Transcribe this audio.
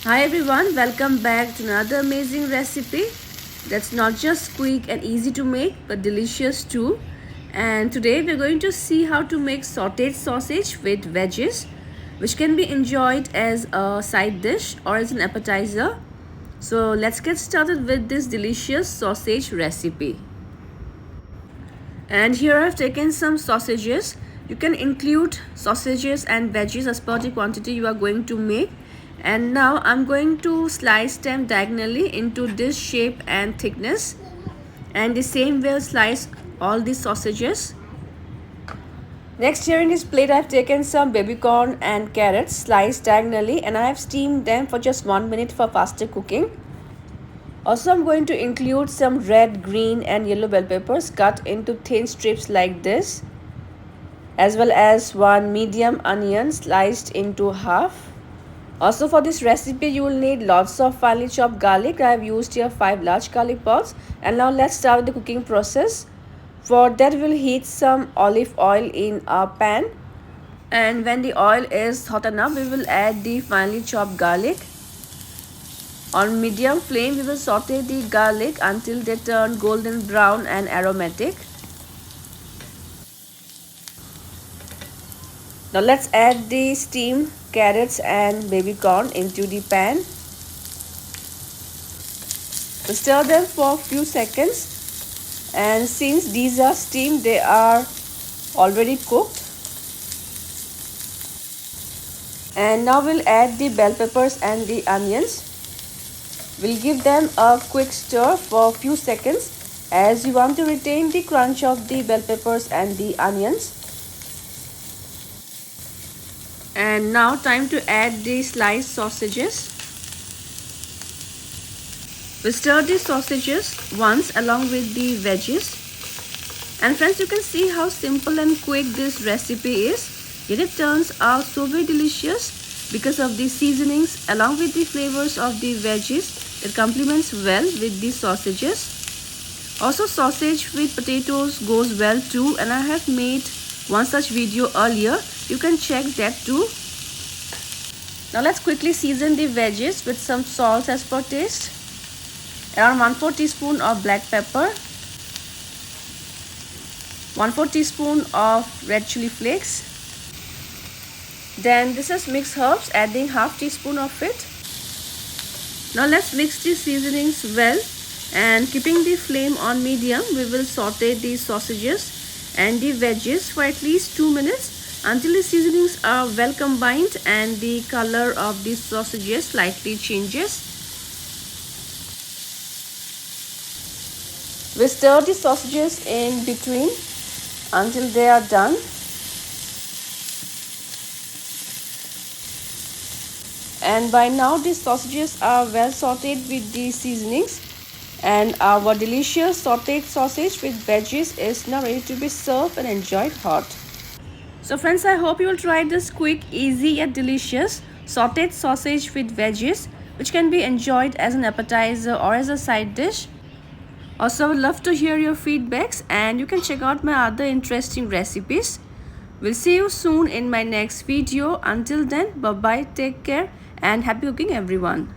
Hi everyone, welcome back to another amazing recipe that's not just quick and easy to make but delicious too. And today we're going to see how to make sauteed sausage with veggies, which can be enjoyed as a side dish or as an appetizer. So let's get started with this delicious sausage recipe. And here I've taken some sausages. You can include sausages and veggies as per the quantity you are going to make. And now I'm going to slice them diagonally into this shape and thickness. And the same way I'll slice all the sausages. Next, here in this plate I've taken some baby corn and carrots sliced diagonally, and I have steamed them for just 1 minute for faster cooking. Also, I'm going to include some red, green and yellow bell peppers cut into thin strips like this, as well as one medium onion sliced into half. Also, for this recipe you will need lots of finely chopped garlic. I have used here 5 large garlic pods. And now let's start the cooking process. For that, we'll heat some olive oil in a pan, and when the oil is hot enough we will add the finely chopped garlic. On medium flame, we will saute the garlic until they turn golden brown and aromatic. Now let's add the steamed carrots and baby corn into the pan. So stir them for a few seconds, and since these are steamed, they are already cooked. And now we'll add the bell peppers and the onions. We'll give them a quick stir for a few seconds as you want to retain the crunch of the bell peppers and the onions. And now time to add the sliced sausages. We'll stir the sausages once along with the veggies. And friends, you can see how simple and quick this recipe is, yet it turns out so very delicious because of the seasonings along with the flavors of the veggies. It complements well with the sausages. Also, sausage with potatoes goes well too, and I have made one such video earlier. You can check that too. Now let's quickly season the veggies with some salt as per taste. Around 1/4 teaspoon of black pepper, 1/4 teaspoon of red chili flakes. Then this is mixed herbs, adding 1/2 teaspoon of it. Now let's mix the seasonings well, and keeping the flame on medium, we will saute the sausages and the veggies for at least 2 minutes until the seasonings are well combined and the color of the sausages slightly changes. We stir the sausages in between until they are done. And by now the sausages are well sauteed with the seasonings, and our delicious sauteed sausage with veggies is now ready to be served and enjoyed hot. So friends, I hope you will try this quick, easy yet delicious sauteed sausage with veggies, which can be enjoyed as an appetizer or as a side dish. Also, I would love to hear your feedbacks, and you can check out my other interesting recipes. We'll see you soon in my next video. Until then, bye bye, take care and happy cooking everyone.